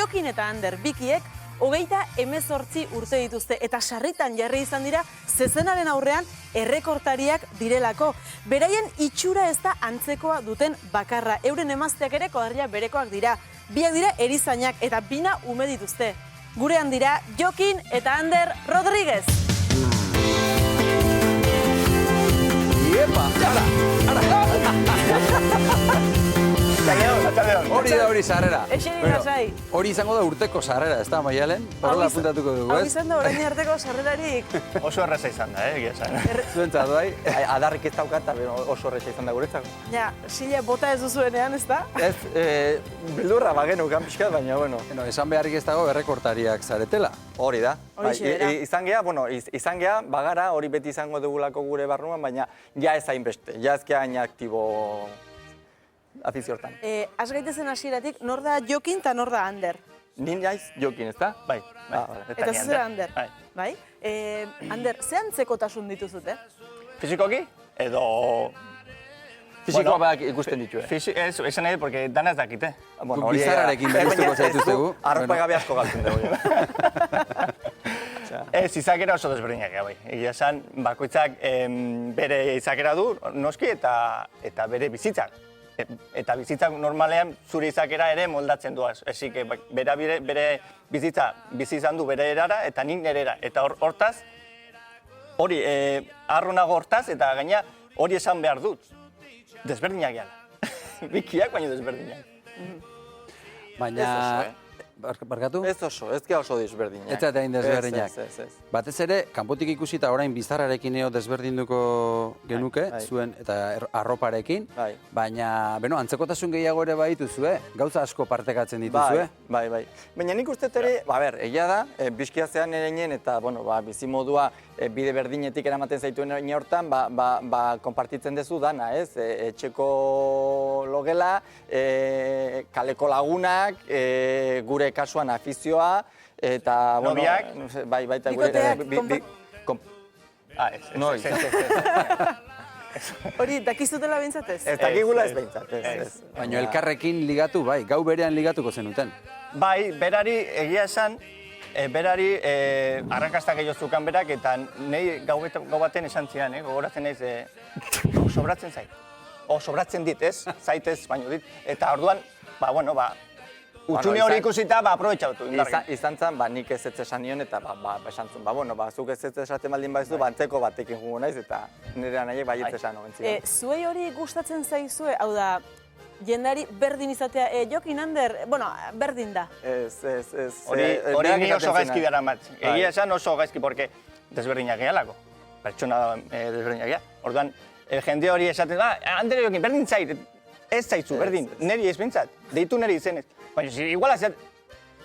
Jokin eta Ander bikiek 38 urte dituzte eta sarritan jarri izan dira zezenaren aurrean errekortariak direlako. Beraien itxura ez da antzekoa duten bakarra. Euren emazteak ere kodarria berekoak dira. Biak dira erizainak eta bina ume dituzte. Gurean dira Jokin eta Ander Rodríguez. Iepa! Hori da hori sarrera. Eseri lasai. Hori izango da urteko sarrera, ez da, Maialen? Horrela apuntatuko dugu, Hau ez? izan da orain arteko sarrerarik. Oso erraza izan da, egia esan. Zuentzat, bai? Adarrik ez daukat, eta oso horretxa izan da guretzako. Ja, sila bota ez duzuenean, ez da? Ez, beldurra bagenukan pixkat, baina, bueno. Esan beharrik ez dago errekortariak zaretela. Hori da. Horixe dira. Izan gea, bagara, hori beti izango dugulako gure barruan, baina ja ez hainbeste, ja ez gea hain aktibo afizio hortan. Az gaitezen hasieratik, nor da Jokin eta nor da Ander? Ni naiz Jokin, ez da? Bai. Eta zuzera Ander? Bai. Bai? Ander, ze antzekotasun dituzute? Fizikoki? Edo... Fizikoa bak ikusten ditu, Esan nahi, porque dana ez dakite. Guk bizarrarekin beriztuko zaituztegu. Arropa gabe asko galtzen dugu. Ez, izakera oso desberdinak bai. Egia esan, bakoitzak bere izakera du, noski, eta bere bizitzak. Eta bizitzak normalean zure izakera ere moldatzen duaz. Esik, bere bizitza bizi izan du bere erara eta nik nerera. Eta hortaz, hori, arronago hortaz eta gaina hori esan behar dut. Desberdinak gala. Bikiak baina desberdinak. Baina... Barkatu? Ez gea oso desberdinak. Ez eta hain desberdinak. Ez. Batez ere, kanpotik ikusita orain bizarrarekin eo desberdinduko genuke, zuen eta arroparekin, baina, beno, antzekotasun gehiago ere baituzue, gauza asko partekatzen dituzue. Bai. Baina nik uste ere, egia da, bizkiazean ereinen eta, bizimodua bide berdinetik eramaten zaituen hortan, konpartitzen dezu dana, ez? Etxeko logela, kaleko lagunak, gure kasuan afizioa, eta... Nobiak? Baita gure... Noiz. Hori, dakizutela behintzatez? Ez dakigula ez behintzat. Baina elkarrekin ligatu, bai, gau berean ligatuko zenuten. Bai, berari egia esan, berari arrakastak gehiago zukan berak, eta nahi gau baten esan zidan, gogoratzen naiz, sobratzen zait. Sobratzen dit, ez? Zaitez, baino dit. Eta orduan, utxune hori ikusita, aprobetxatu. Izan zen, nik ez esan nion, eta esan zuen, zuk ez esaten baldin baizu, antzeko batekin jugu naiz, eta nire nahiek baietz esan ogentzia. Zuei hori gustatzen zaizue, hau da, jendari berdin izatea, Jokin Ander, berdin da. Ez. Hori ni oso gaizki dara mat. Egia esan oso gaizki, porque desberdinak gehalako. Pertsona desberdinak geha. Orduan, jende hori esaten, Ander Jokin, berdin zait, ez zaitzu, berdin, niri ez bintzat, deitu niri izenez. Baina,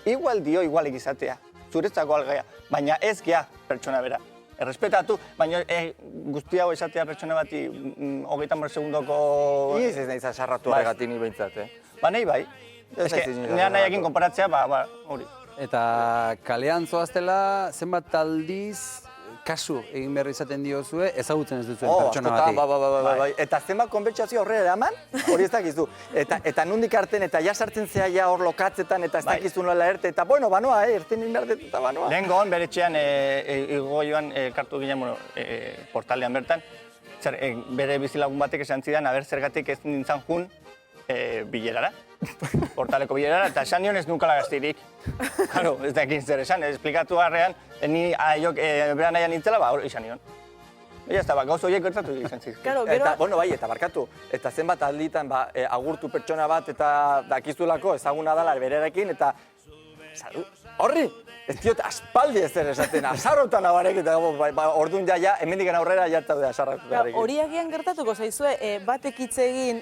igual dio, igualik izatea, zuretzako algaia, baina ez geha pertsona bera. Errespetatu, baina guzti hau esatea pertsona bati 30 segundoko... Ez nahi zasarratu horregatik ni behintzat, nahi bai. Nea nahiakin konparatzea, hori. Eta kalean zoaztela, zenbat aldiz kasu egin behar izaten diozue, ezagutzen ez duzuen pertsona bati. Bai. Eta zenbat konbentsazio horrela eraman, hori ez dakizu. Eta nundik arten, eta ja sartzen zea hor lokatzetan, eta ez dakizu nola erte, eta banoa, erten inberdet eta banoa. Lehen gogon bere etxean, igoioan kartu ginen, portalean bertan, bere bizilagun batek esan zidan, zergatik ez nintzen jun bilerara, portaleko bilerara, eta esan nion ez nukala gaztirik. Claro, ez dakin zer esan, esplikatu harrean, ni beran nahian nintzela, hori esan nion. Eta ez da, gauz horiek gertatu izan ziz. Eta barkatu, eta zenbat alditan agurtu pertsona bat eta dakizulako ezaguna dela berarekin, eta horri, ez diot aspaldi ez zer esaten, azarrotan abarek, eta orduan ja, hemendik aurrera jartatu da azarrotu darekin. Hori agian gertatuko zaizue, batek hitz egin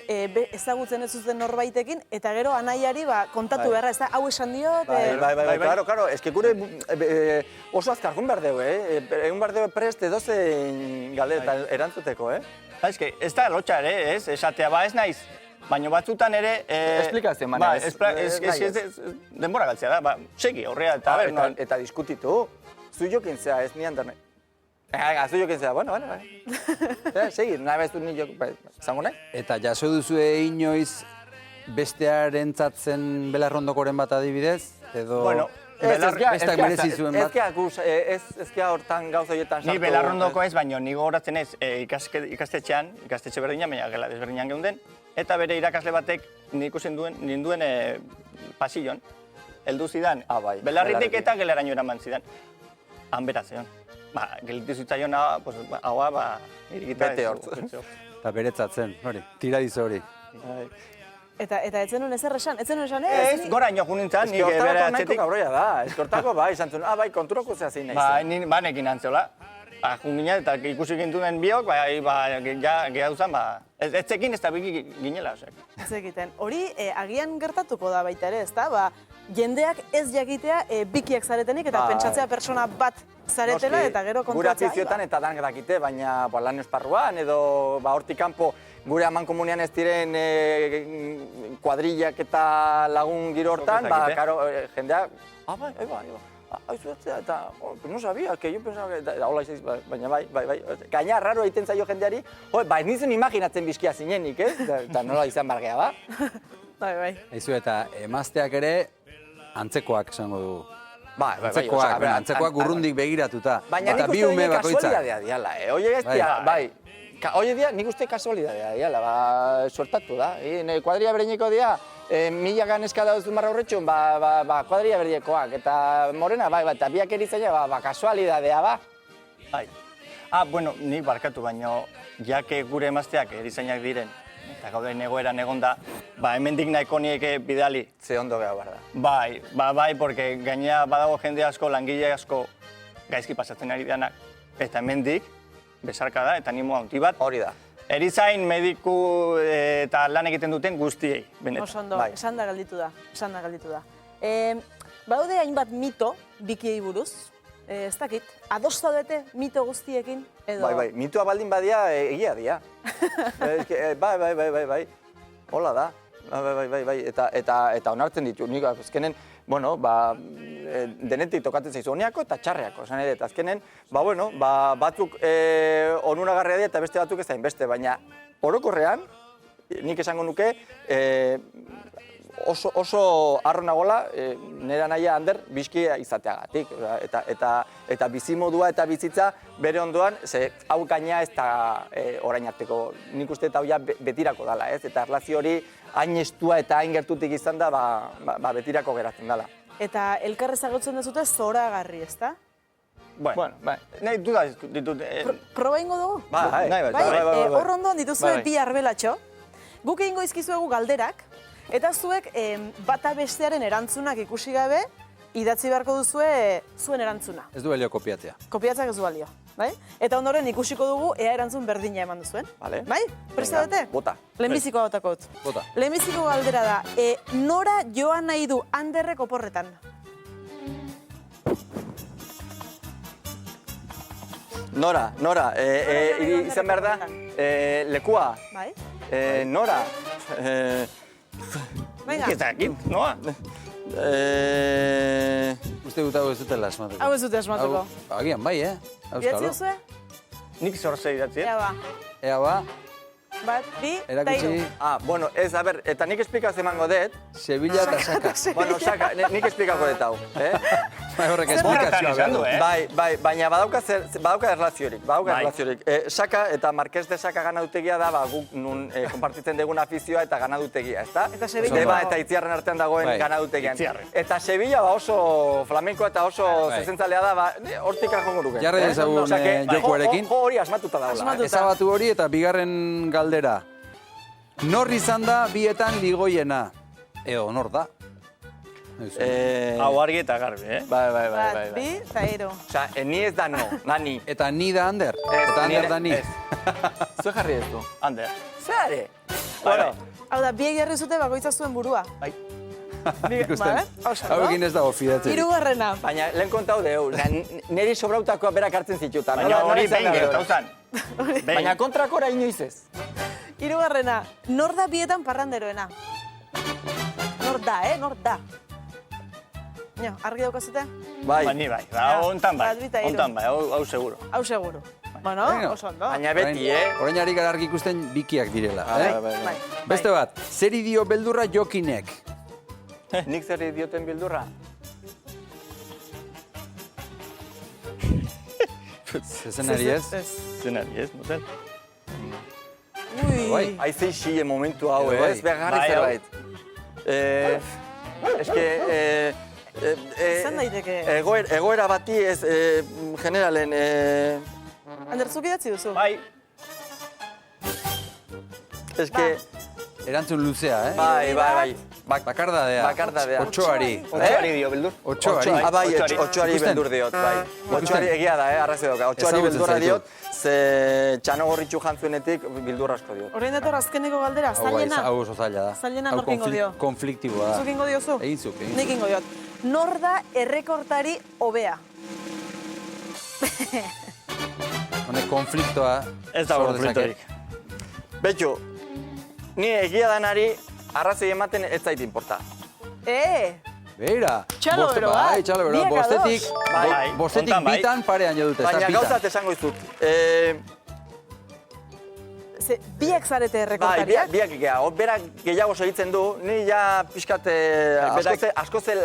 ezagutzen ez zuten norbaitekin, eta gero anaiari kontatu beharra, ez da, hau esan diot... Bai, claro, ez que gure oso azkar gun behar dugu, egun behar dugu prest edozein galde erantzuteko, Ez da lotxa ere, esatea, ez naiz. Baina batzutan ere... Esplikazio mana. Denbora galtzea da, segi, horrea eta... Eta diskutitu, zu Jokin zea, ez ni Ander nahi. Zu Jokin zea, bueno. Segi, nahi bezu ni Jokin, zango nahi? Eta jaso duzue inoiz bestearen tzatzen belarrondokoren bat adibidez? edo Bueno, bestak merezi zuen bat. ezkea hortan gauza horietan sartu. Ni Belarrondoko ez, baino ni gogoratzen ez ikastetxe berdinan, baina gela desberdinan geunden, eta bere irakasle batek nik ikusten ninduen pasilloan, heldu zidan, Belarritik eta gelaraino eraman zidan. Han beraz, egon. Gelitu zitzaion haua, irikita bete ez. hortz. Eta beretzatzen, hori, tiradizo hori. Eta etzen nuen ezer esan, Ez, goraino junintzan, nik bere Hortako nahiko atzetik. kabroia da, eskortako izan zuen, bai, konturako zea zein nahi zen. Ni banekin antzola. Jungina eta ikusi gintuen biok, gehauzan, etzekin ez da biki ginela, osek. Ez egiten. Hori agian gertatuko da baita ere, ezta? Jendeak ez jakitea bikiak zaretenik eta pentsatzea persona bat zaretela eta gero Gure konturatzea. afizioetan eta danak dakite, baina lan esparruan edo hortik kanpo gure amankomunean ez diren kuadrillak eta lagun giro hortan, jendeak, bai, aizuatzea, eta no sabia, que yo pensaba que hola izaiz, baina bai, gaina raro egiten zaio jendeari, ez nintzen imaginatzen bizkia zinenik, ez? Eta nola izan bargea, ba? Bai. Eizu, eta emazteak ere antzekoak esango dugu. Bai, Antzekoak urrundik begiratuta. baina nik uste dut kasualidadea diala, oie geztia, bai. Oie dia, nik uste kasualidadea diala, suertatu da. Kuadria bereneko dia, mila ganezka dauzu marra horretxun, kuadria berenekoak, eta morena, bai, eta biak erizaina, kasualidadea, ba. Bai. Bueno, nik barkatu, baino, jake gure emazteak erizainak diren, eta gauden egoeran egonda, hemendik nahiko nieke bidali. Ze ondo geha behar Bai, da. porque gainea badago jende asko, langile asko gaizki pasatzen ari denak, eta hemendik besarka da, eta animo hauti bat. Hori da. Erizain, mediku eta lan egiten duten guztiei, benetan. Oso ondo, esan da galditu da. Baude hainbat mito bikiei buruz, ez dakit, ados zaudete mito guztiekin edo... Bai, mitua baldin badia egia dia. Bai, hola da. Bai, eta onartzen ditu. Nik azkenen, denetik tokatzen zaizu honeako eta txarreako, esan ere. Eta azkenen, batzuk onuragarria dira eta beste batzuk ez beste, baina orokorrean, nik esango nuke, oso harro nagola nera nahia Ander bizkia izateagatik. Eta bizimodua eta bizitza bere ondoan, ze hau gaina ez da orain arteko, nik uste eta hau ja betirako dela, ez? Eta erlazio hori hain estua eta hain gertutik izan da, betirako geratzen dela. Eta elkarrez agotzen dezute zoragarri, ezta? Bueno, nahi duda ditut... Proba ingo dugu? Bai. Hor ondoan dituzue bi arbelatxo. Guk egingo izkizuegu galderak, eta zuek bata bestearen erantzunak ikusi gabe, idatzi beharko duzue zuen erantzuna. Ez du helio kopiatzea. Kopiatzak ez du balio, bai? Eta ondoren ikusiko dugu ea erantzun berdina eman duzuen. Bai? Presta dute? Bota. Lehenbiziko botakot. Bota. Lehenbiziko galdera da, nora joan nahi du Anderrek oporretan? Nora, izan behar da, lekua. Bai? Nora. Venga. Ez dakit, noa? Uste dut hau ez dutela asmatuko. Hau ez dute asmatuko. Agian bai, Idatzi Auskalo. duzue? Nik zorze idatzi, Ea ba. Ea ba, Bat, bi, eta erakutsi hiru. Bueno, ez, a ber, eta nik esplikaz emango dut. Sevilla eta Saka. Bueno, Saka, nik esplikako dut hau. Bai, horrek Horretan esplikazioa izan du, Bai, baina badauka erlaziorik. Saka eta Marqués de Saka ganadutegia da, guk nun konpartitzen dugun afizioa eta ganadutegia, ezta? Eta Sevilla. Deba eta Itziarren artean dagoen ganadutegian. Eta Sevilla oso flamenko eta oso zezentzalea da, hortik ajongo nuke. Jarri dezagun jokuarekin. Hori asmatuta dagoela. Ezabatu hori eta bigarren galdera. Nor izan da bietan ligoiena? Edo, nor da? Hau argi eta garbi, Bai. Bat, bi, eta hiru. Osa, ni ez da no, nani. Eta ni da Ander? Eta Ander da ni? Zue jarri ez du. Ander. Zare? Bueno, Hau da, biek jarri zute bakoitza zuen burua. bai. Ikusten. Hauekin ez dago fidatzerik. Hirugarrena. Baina lehen kontau deu, niri sobrautakoa berak hartzen zituta. Baina hori behin gertauzan. Baina kontrakora inoiz ez. Hirugarrena. Nor da bietan parranderoena? Nor da, Nor da. Argi daukazute? Bai. Ni bai, hontan bai, Bat, bi eta hiru. hontan bai, hau seguro. Hau seguru. Bueno, oso ondo. Baina beti, Orain ari gara argi ikusten bikiak direla. Bai. Beste bat, zer dio beldurra Jokinek? Nik zer idioten bildurra? Zezenari ez? Zenari, ez, motel? Ui, Aizei xile momentu hau, Bai. ez? Begarri Bai, zerbait. Eske, izan daiteke. egoera bati ez, generalen, Ander, zuk idatzi duzu? Bai, eske, Erantzun luzea, eh? bai. Bakardadea. Bakardadea. Otsoari. otxoari dio, beldur. Otsoari. Bai, Otsoari. otsoari Ikusten? beldur diot, bai. Otsoari egia da, arrazio doka. Otsoari Ezagutzen beldurra zaitu. diot, ze txanogorritxu jantzuenetik bildur asko diot. Orain dator azkeneko galdera, zailena. Hau oso zaila da. Zailena Hau nork ingo dio? Konfliktiboa da. Zuk ingo diozu? Egin zuk, egin Nik zuk. ingo diot. Nor da errekortari hobea? Honek konfliktoa Ez dago sor dezake. konfliktorik. Betxu, ni egia danari arrazoi ematen ez zait inporta. Beira. Txalo bero bat. Bai, txalo bero bat. Biak ados. Bostetik, Bai, bostetik hontan bai. bitan parean jo dute. ez da, Baina bitan. gauzat esango izut. Ze, biak zarete Bai, errekortariak? biak egea. Berak gehiago segitzen du, ni ja pixkat askoze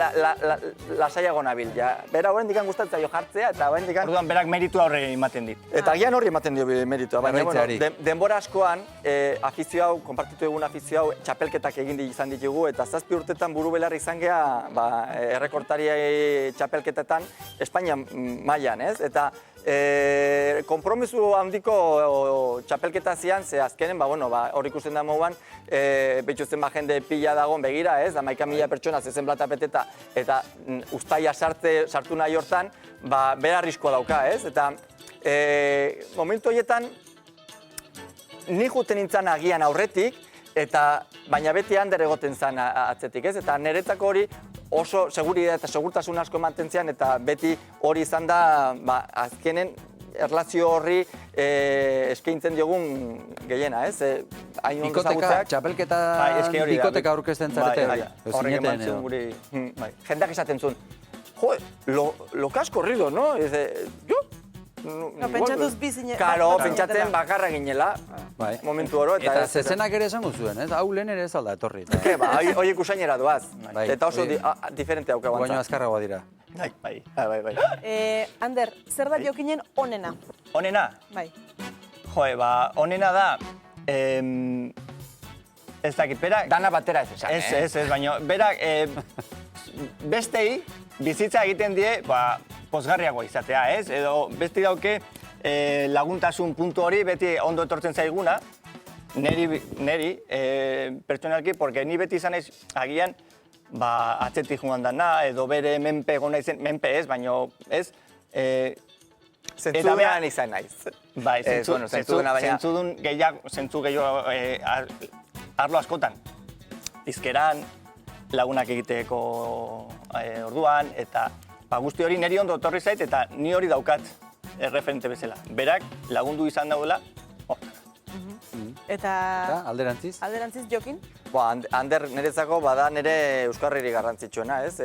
lasaiago nabil. Ja. Bera horren dikan gustatzen zaio jartzea eta horren dikan... Orduan, berak meritu aurre ematen dit. Eta gian horri ematen dio meritua, baina Jarraitzeari. denbora askoan afizio hau, konpartitu egun afizio hau, txapelketak egin izan ditugu, eta 7 urtetan buru belarri izan gea errekortari txapelketetan Espainia mailan, ez? Eta konpromisu handiko txapelketa zian, ze azkenen, hor ikusten da moguan, betxuzen jende pila dagoen begira, ez? 11.000 pertsona zezen plata peteta, eta ustaia sartu nahi hortan, bera arriskoa dauka, ez? Eta momentu horietan, ni juten nintzen agian aurretik, baina beti hander egoten zen atzetik, ez? Eta niretzako hori oso seguridad eta segurtasun asko mantentzean, eta beti hori izan da, azkenen erlazio horri eskaintzen diogun gehiena, ez? Bikoteka, txapelketa bikoteka aurkezten zarete. Horrek eman zuen guri... Jendeak esaten zuen, jo, lo que has corrido, no? Jo, pentsatuz bizine... Karo, pentsatzen bakarra ginela, momentu oro. Eta zezenak ere esango zuen, ez? Hau lehen ere ez alda etorri. Horiek usainera doaz, eta oso diferente hauka Baina azkarragoa dira. Bai. Ander, zer da jokinen onena? Onena? Bai. Joe, onena da... Ez dakit, berak... Dana batera ez esan, Ez, baina berak bestei bizitza egiten die, pozgarriagoa izatea, ez? Edo besti dauke laguntasun puntu hori beti ondo etortzen zaiguna, neri pertsonalki, porque ni beti izan ez agian atzetik joan dana, edo bere menpe egon naizen, menpe ez, baina ez... Zentzudunan izan naiz. Bai, zentzudun gehiago arlo askotan. Dizkeran, lagunak egiteko orduan, eta guzti hori niri ondo etorri zait, eta ni hori daukat erreferente bezala. Berak lagundu izan daudela, Eta... Alderantziz? Alderantziz jokin? Ander niretzako bada nire euskarririk garrantzitsuena, ez?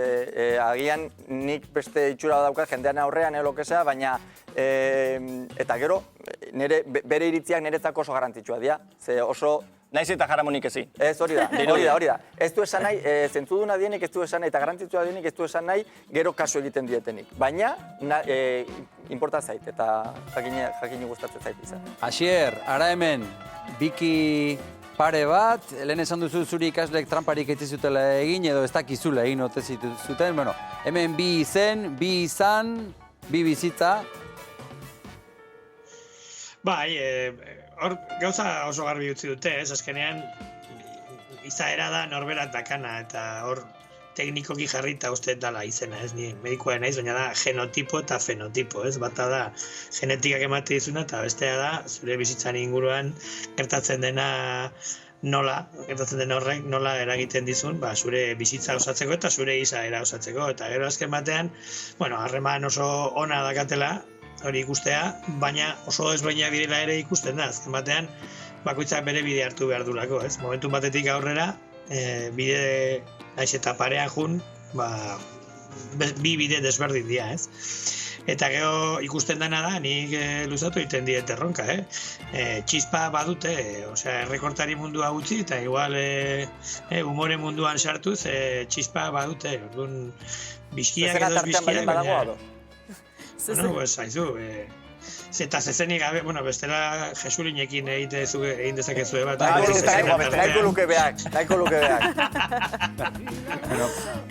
Agian nik beste itxura daukat jendean aurrean elokesea, baina eta gero bere iritziak niretzako oso garrantzitsua dira. Ze oso... Naiz eta jaramonik ezin. Ez, hori da. Ez du esan nahi, zentzuduna dienik ez du esan nahi, eta garrantzitsua dienik ez du esan nahi, gero kasu egiten dietenik. Baina, inporta zait, eta jakini gustatzen zait izan. Asier, ara hemen, biki pare bat, lehen esan duzu zuri ikasleek tramparik ez zutela egin, edo ez dakizula egin ote zuten, bueno, hemen bi izen, bi izan, bi bizitza. Bai, hor gauza oso garbi utzi dute, ez? Azkenean, izaera da norberak dakana, eta hor teknikoki jarrita uste dala izena, ez? Ni medikoa naiz, baina da genotipo eta fenotipo, ez? Bata da genetikak emate dizuna, eta bestea da zure bizitzan inguruan gertatzen dena gertatzen den horrek nola eragiten dizun, zure bizitza osatzeko eta zure izaera osatzeko, eta gero azken batean, harreman oso ona dakatela, hori ikustea, baina oso ezberdinak direla ere ikusten da. Azken batean, bakoitzak bere bide hartu behar dulako, ez? Momentu batetik aurrera, bide naiz eta parean jun, bi bide desberdin dira, ez? Eta gero ikusten dena da, nik luzatu egiten diet erronka, txispa badute, errekortari mundua utzi, eta igual umore munduan sartuz, txispa badute, orduan bizkiak edo bizkiak, baina... Bueno, pues, haizu, zeta zezenik gabe, bueno, bestela Jesurinekin egin dezakezue bat. Nahiko luke beak.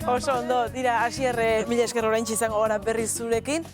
Oso ondo, dira, Asier, mila esker oraintxe izango gara berriz zurekin.